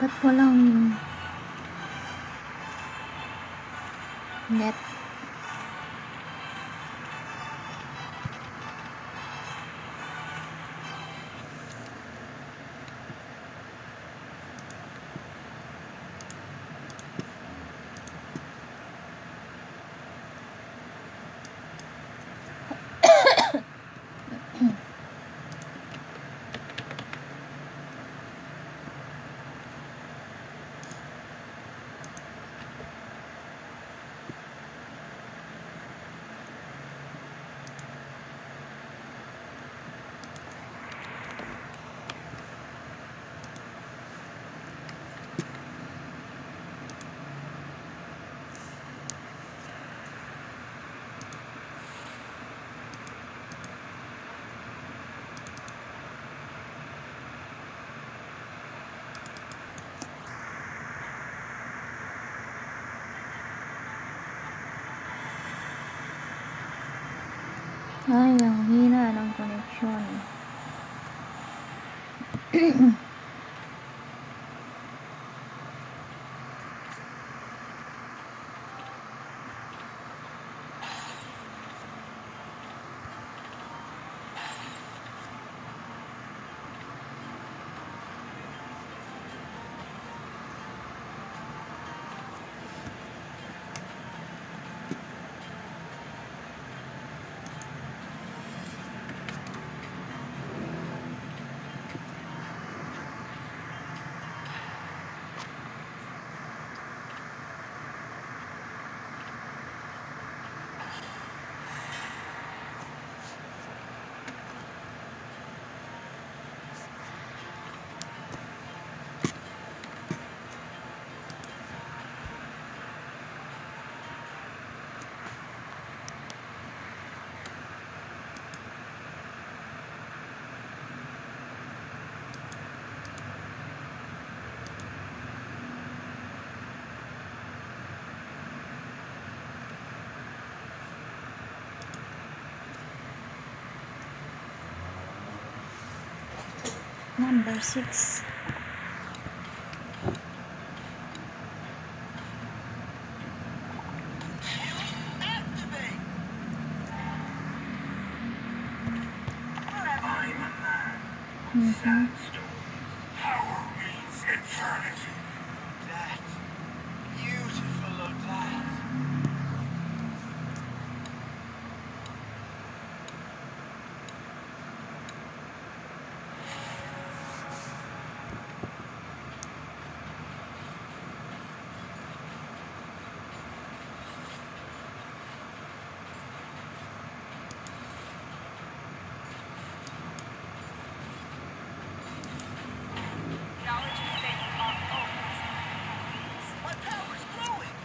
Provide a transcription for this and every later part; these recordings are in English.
Ba't walang net? Ay, ang hina ng connection. Number 6. Power means eternity. That beautiful of that. My power's growing.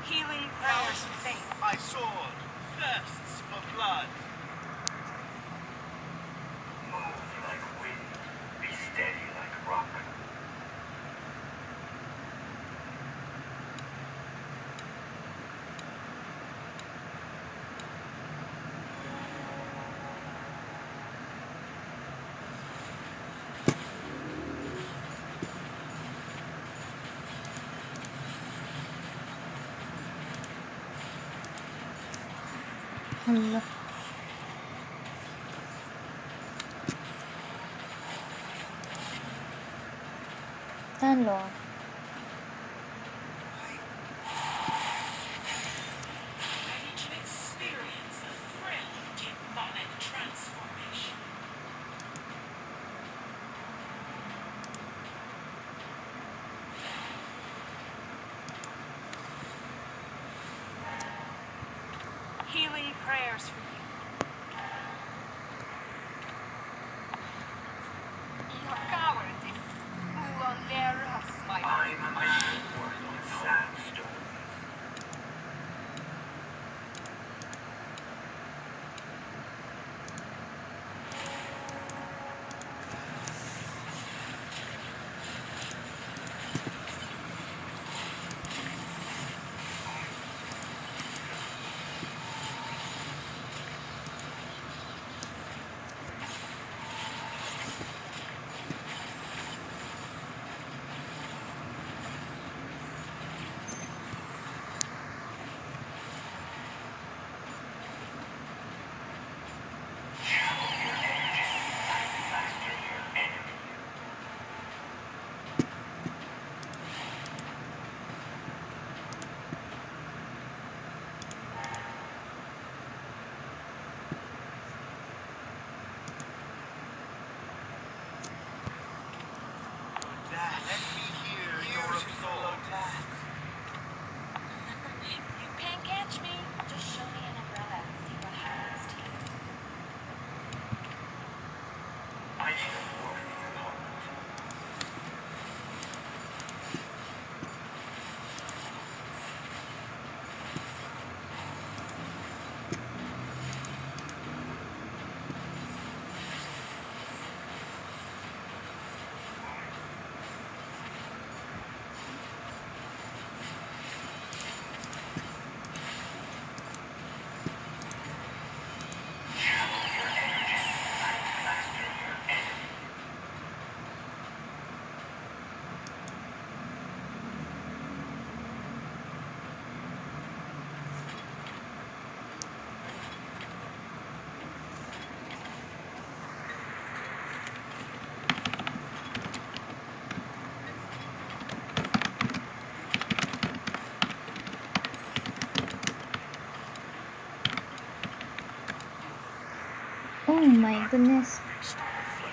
Healing prayers of faith. My sword thirsts for blood. Move like wind, be steady like rock. Hala. Talo. Ready to experience the thrill of demonic transformation. Healing prayers for you. Your cowardice will unleash us, my I'm a sword on sandstone.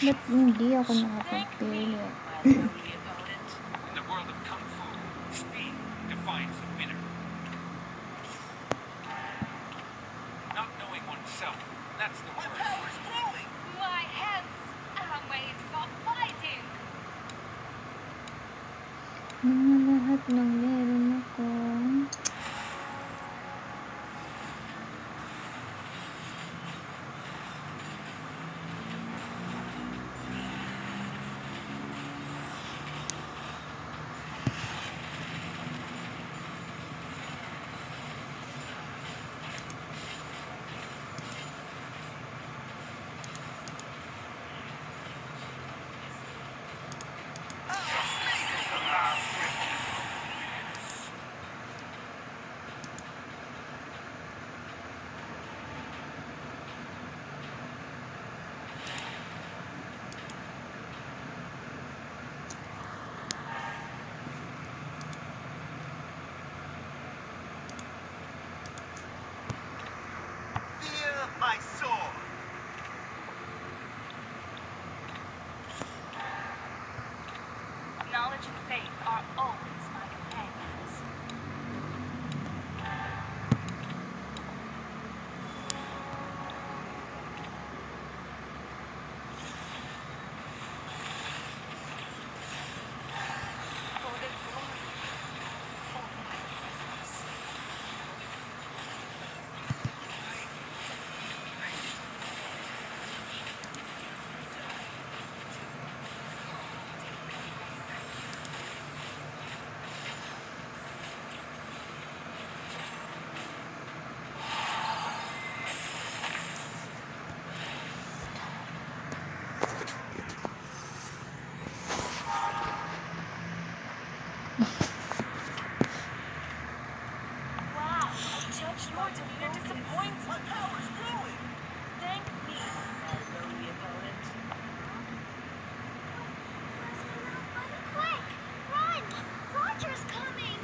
Ba't hindi ako Thank me, nakapagpili? my lowly opponent. In the world of Kung Fu, speed defines the winner. Not knowing oneself, that's the My worst. power's growing! My hands are made for fighting. Mga lahat ng meron ako. Fear my sword! Knowledge and faith are always my companions. For the glory of my ancestors. Wow, Judge, your demeanor disappoints My me. power's growing! Thank me, my lowly opponent. Quick! Run! Roger's coming!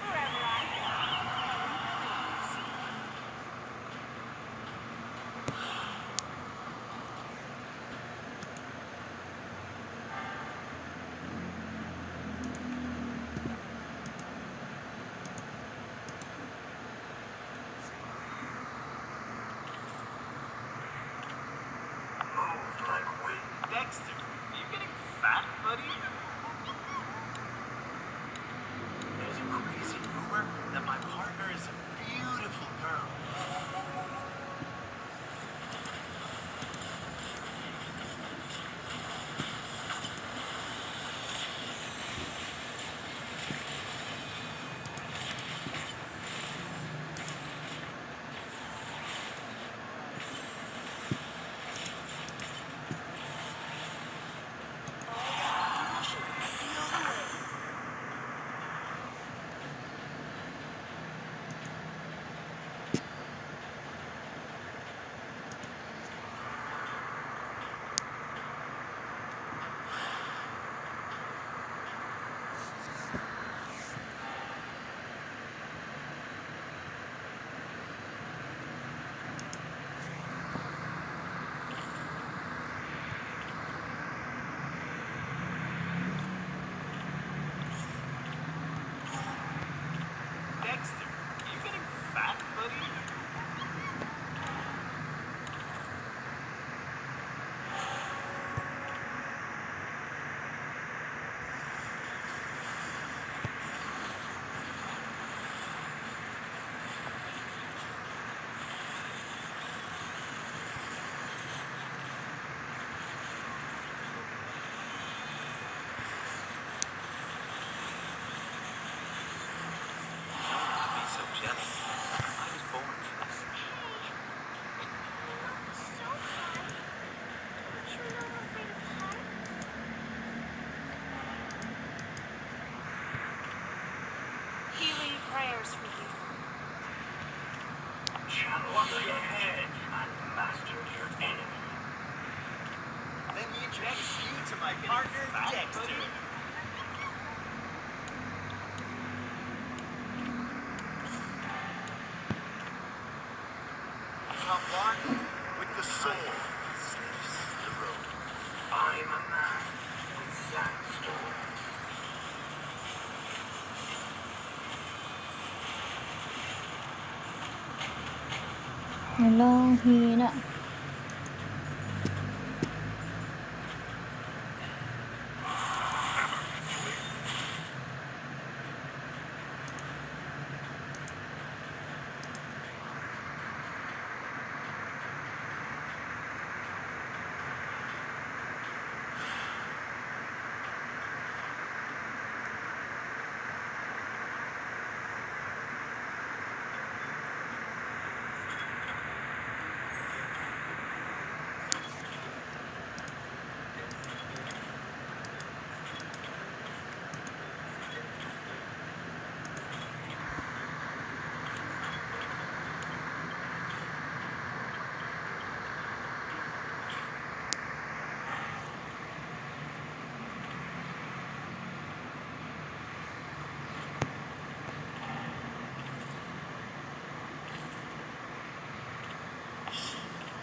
Forever I please. Move like wind. Dexter, are you getting fat, buddy? There's a crazy rumor that my partner is a beautiful girl. Feel the wind. Dexter, are you getting fat, buddy? Don't be so jealous. I was born for this. So fun. Aren't you a little afraid of heights? Healing prayers for you. Channel your head and master your enemy. Next you to my partner, Dexter. Top one with the sword. Sniffs the road. I'm a man with sandstorm. Hala, ang hina.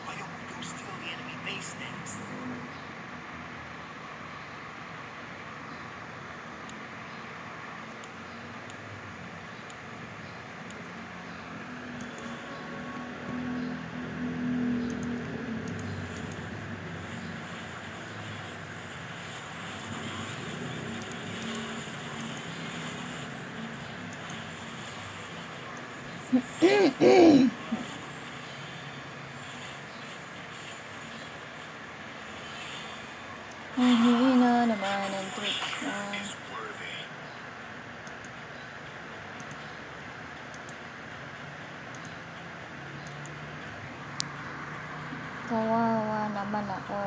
Why don't we go steal the enemy base next? Ang hina naman ang tricks mo. Is worthy. Kawawa naman ako.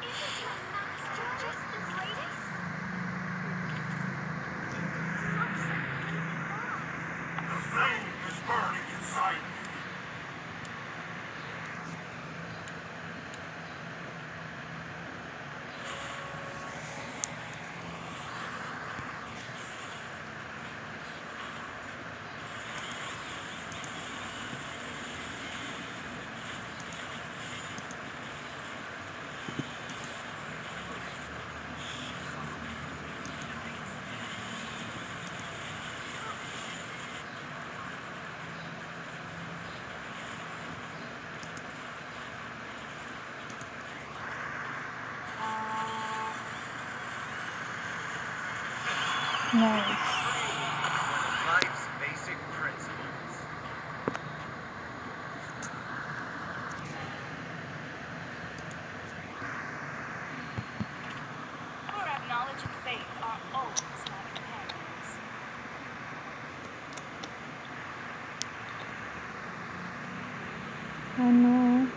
Isn't your master just the greatest? The flame is burning inside me. Nice. Life's basic principles. Who have knowledge and faith are always my companions. Ano?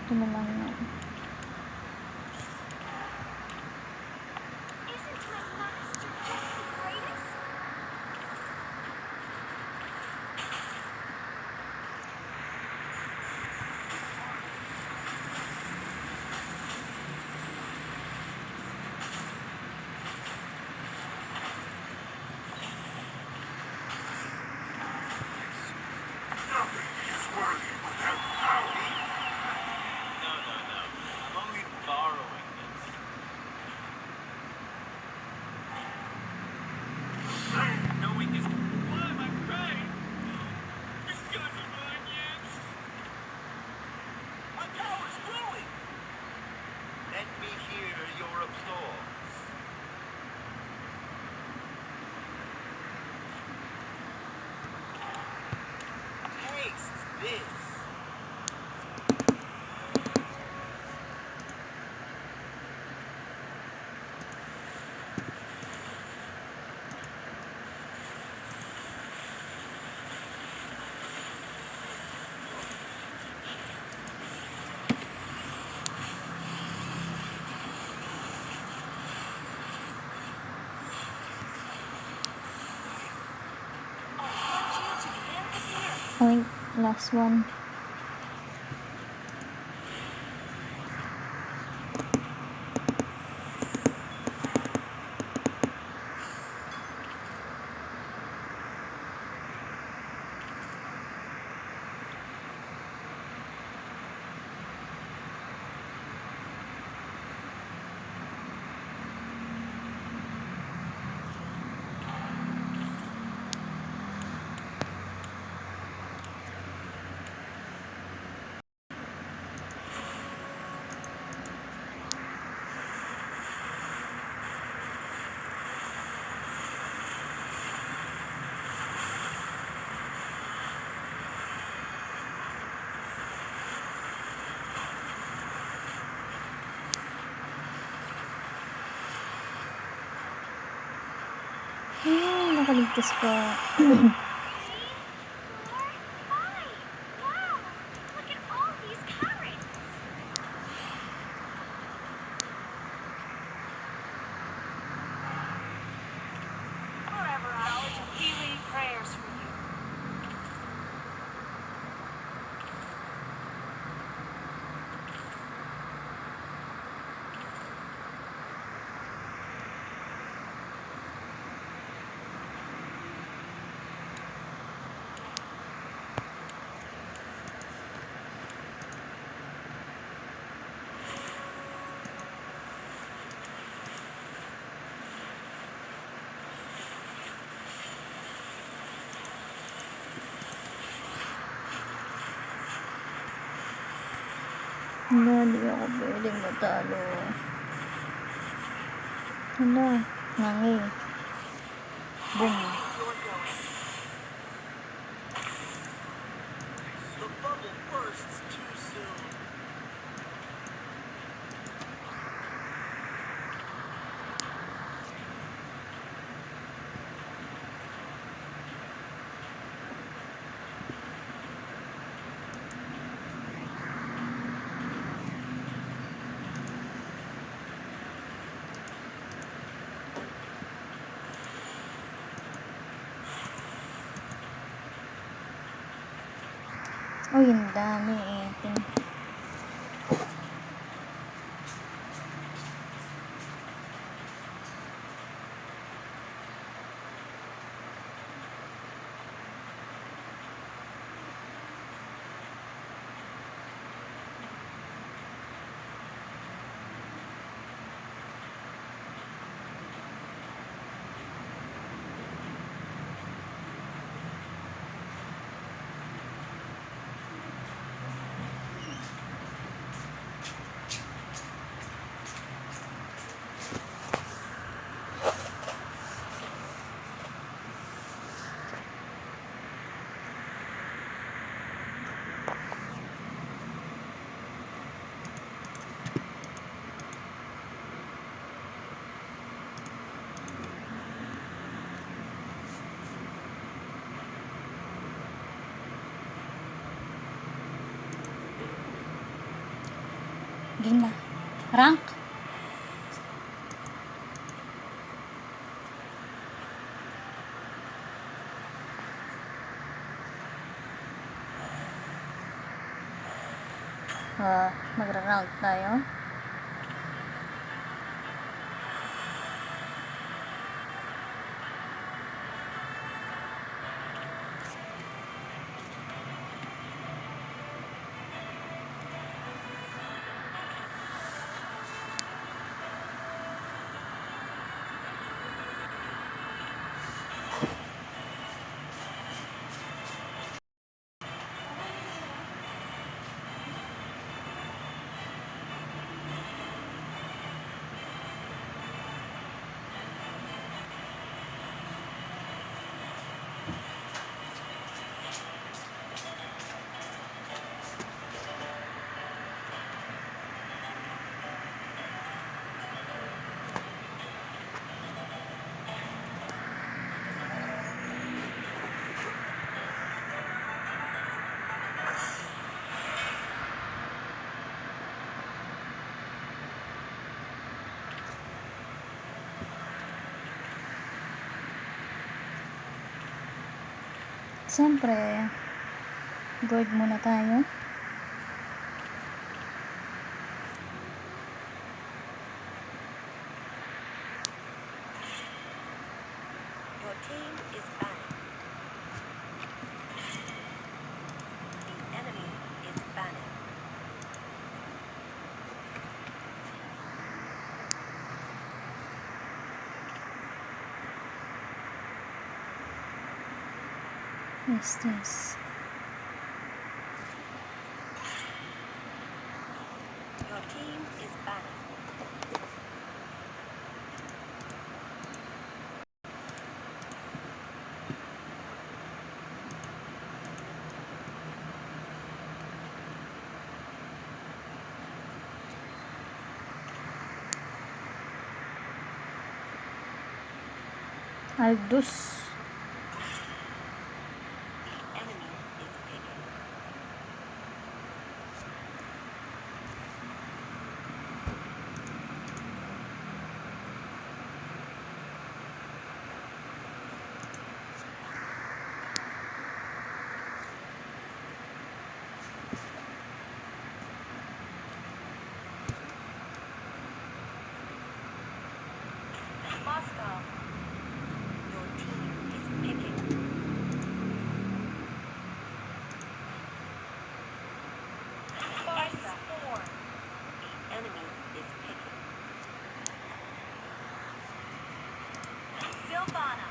Ito na lang yan. Isn't my master just the greatest? Oink, last one. Nakaligtas pa. 3, 4, 5. Wow! Look at all these carrots. Forever ours, healing prayers for you. Wala, di ako pwedeng matalo. Wala, nangi. Boom. You're going. The bubble bursts too soon. Uy, ang dami, 18. Gina. Rank. Magra-rank tayo. Siyempre, Guard muna tayo. Your team is banning. The enemy is banning. What's this? Your team is banning. Aldous. The enemy is picking. Moscow. Your team is picking. Farsa. The enemy is picking. Silvana.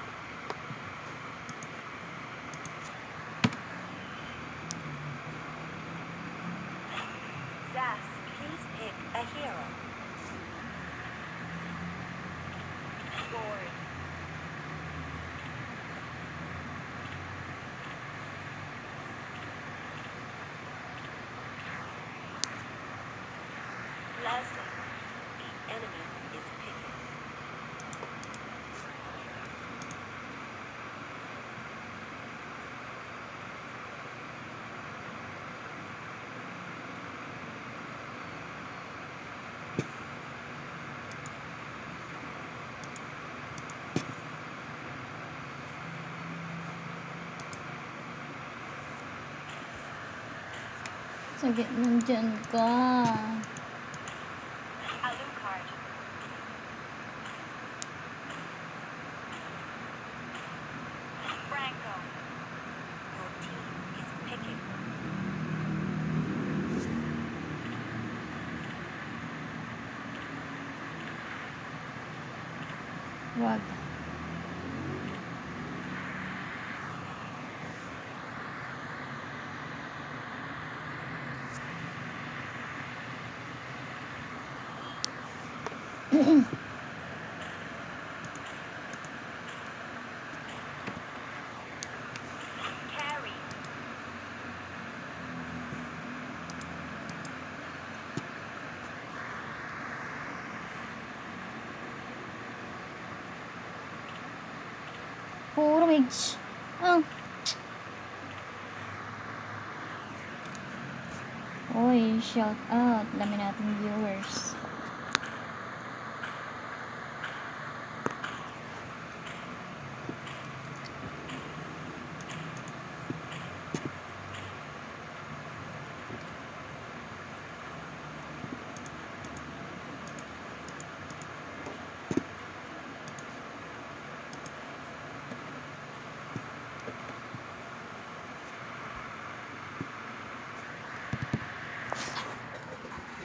Zas, please pick a hero. Gord. Leslie. The enemy is picking. Sakit nandyan ka. Alucard. Franco. Your team is picking. Wag. Carry. Puro mage. Ah. Oy, shout out. Dami nating viewers.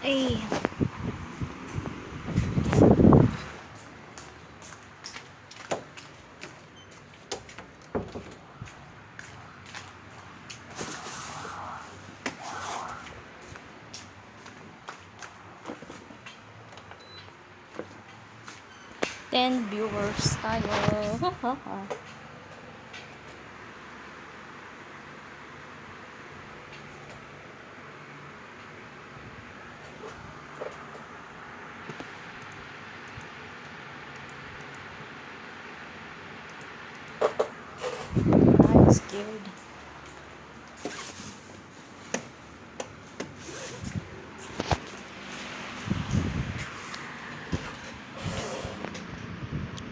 Ay. Ten viewers tayo. I'm scared.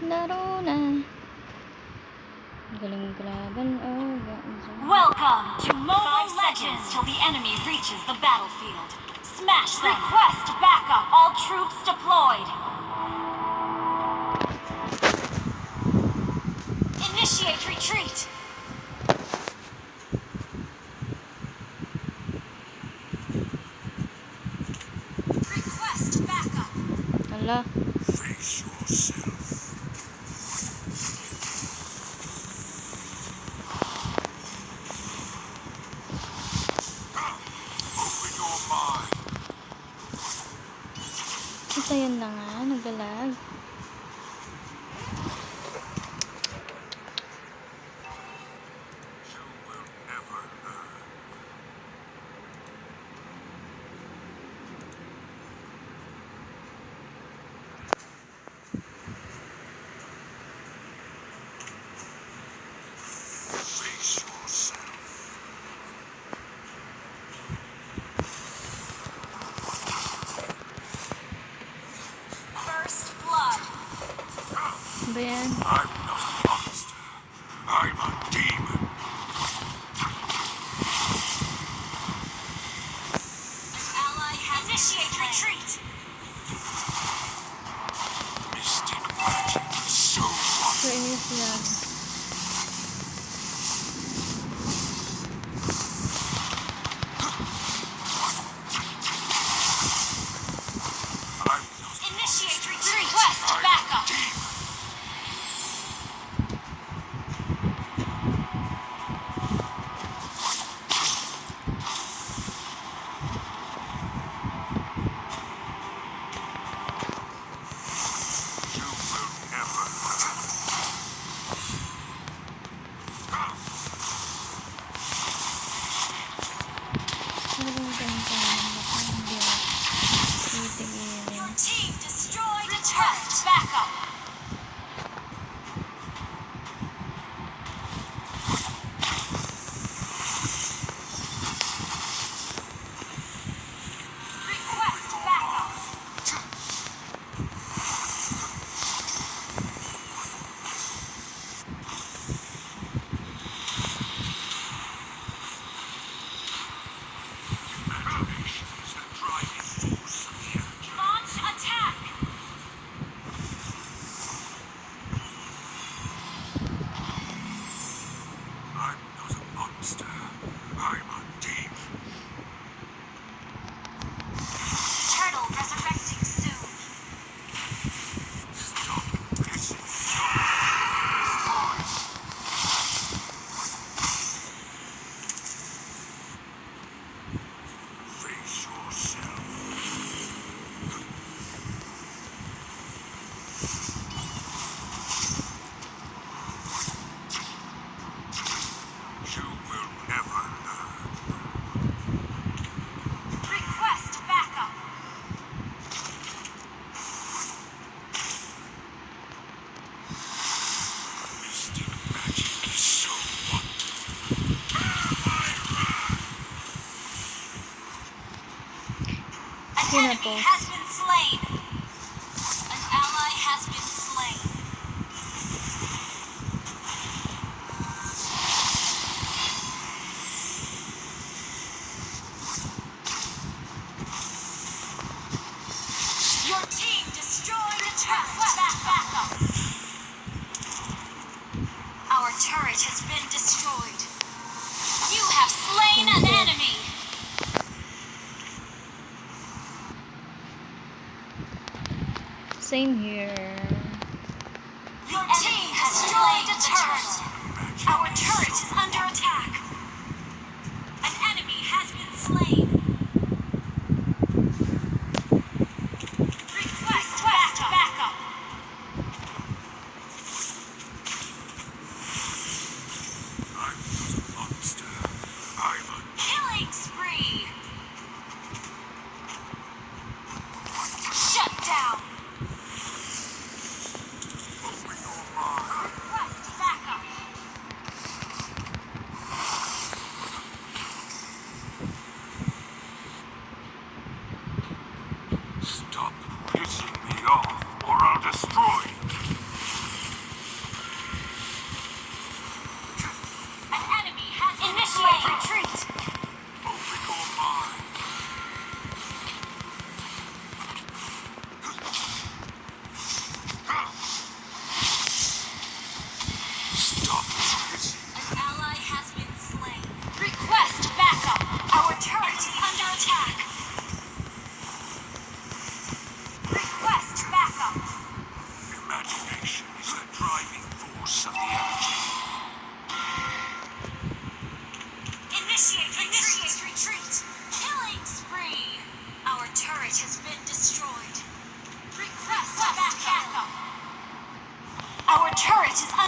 Laro na. Galing kalaban. Oh, Welcome to Mobile seconds till the enemy reaches the battlefield. Smash them. Request backup. All troops deployed. Initiate retreat. Request backup. Ala. Face yourself. Open your mind. Ito yun na nga, naglalag. You will never learn. Face yourself. First blood. Ba yan? I'm not a monster. I'm a demon. An ally has initiate retreat. Mystic magic is so wonderful. Crazy yan. I'm not Initiate retreat. Request backup. demon. You will never learn. Talagang ganito naman ako. Hindi ako titigilin. Your team destroyed a turret. Backup. Request backup. Imaginations that driving force of the earth. Launch attack. I'm not a monster. I'm a demon. Turtle resurrecting soon. Stop pissing me off. Face yourself. You will never learn. Request backup. Mystic magic is so wonderful. An Sino enemy to? has been slain. An ally has been slain. Your team destroyed a turret. Backup. Our turret has been destroyed. You have slain an enemy. Same here. Your team has destroyed a turret. Our turret is under attack. An enemy has been slain. Request backup. I'm not a monster. I'm a Killing spree. Shut down. open your mind. Request backup.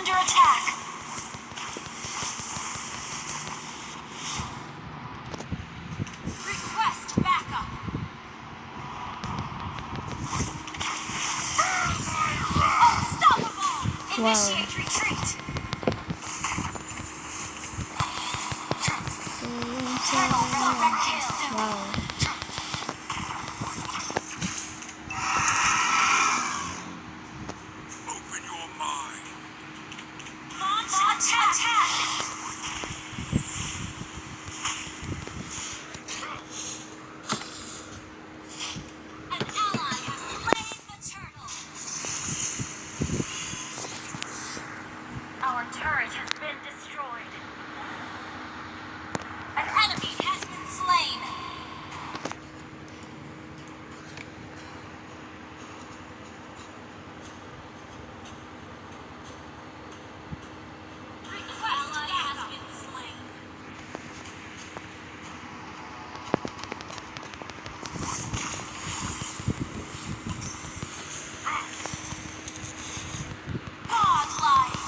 under attack. Request backup. Unstoppable. Initiate retreat. Turtle resurrecting soon. Wow. Open your mind. Launch attack. An ally has slain the turtle. Our turret has been destroyed. An enemy has been slain. Request ally has been slain. Godlike.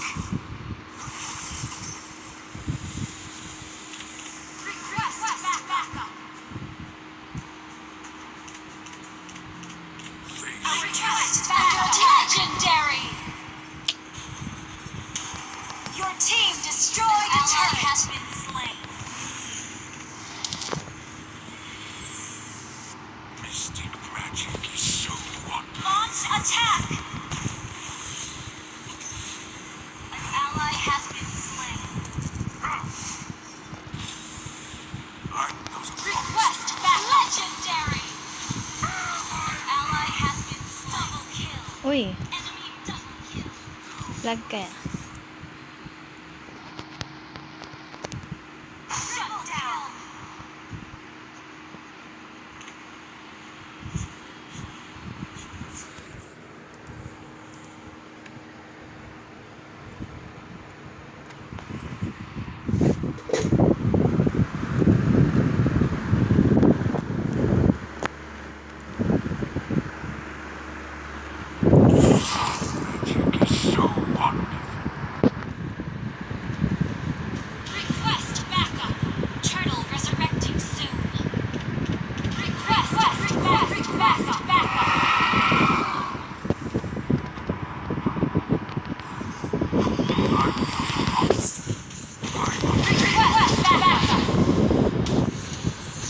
Request backup. Our turret is under legendary. Your team destroyed a turret. Has been slain. Mystic magic is so wonderful. Launch attack. An ally has been slain. Request back. Legendary. Ally has been double kill. Uy, Enemy double kill. lag kaya. Shut down. Magic is so wonderful. Request backup. Turtle resurrecting soon. Request backup. Request backup.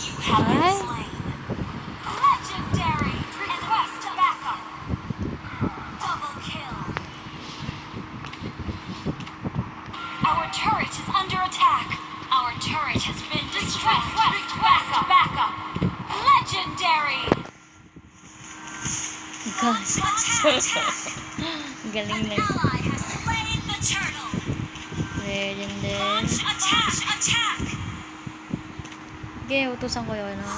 You have been Ay. slain. Legendary. Request backup. Double kill. Our turret is under attack. Our turret has been destroyed. Request backup. Legendary. Gosh. Attack. Galing An na. ally has slain the turtle. Legendary. Launch attack. Okay, utusan ko yun, no?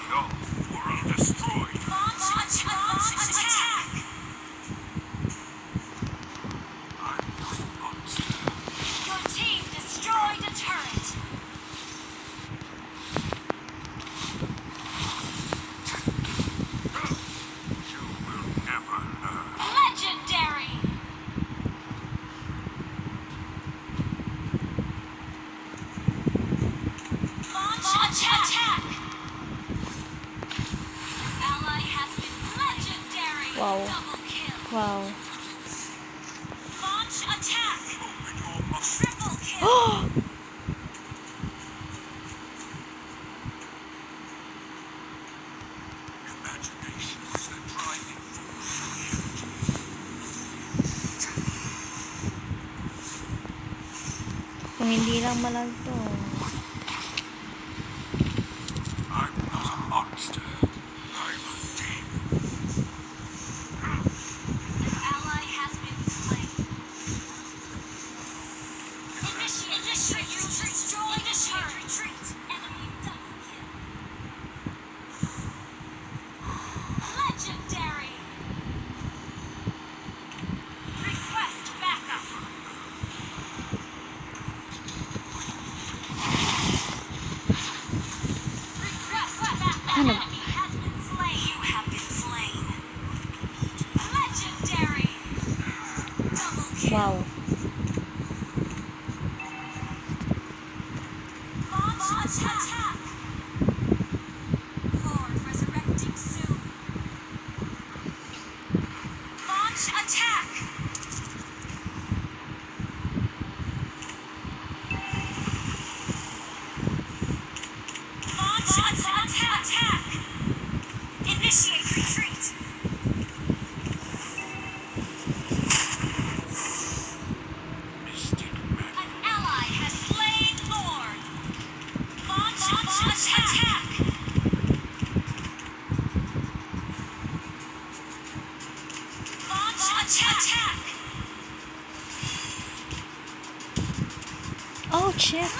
Your world destroyed. Launch attack. I'm no monster. Your team destroyed a turret. You will never learn. Legendary. Launch attack. Ally has been legendary. Wow. Double kill. Wow. Launch attack. Open your mind. Triple kill. Imagination is the driving force of the energy. Kung hindi lang malag to. I'm not a monster. I'm a demon. An ally has been slain. Initiate retreat. Destroy the turret. Retreat. Enemy double kill. Legendary. Request backup. Wow. Launch attack. Lord resurrecting soon. Launch attack. Launch attack. Initiate retreat. Mystic magic. An ally has slain Lord. Launch attack. Launch attack. Oh shit.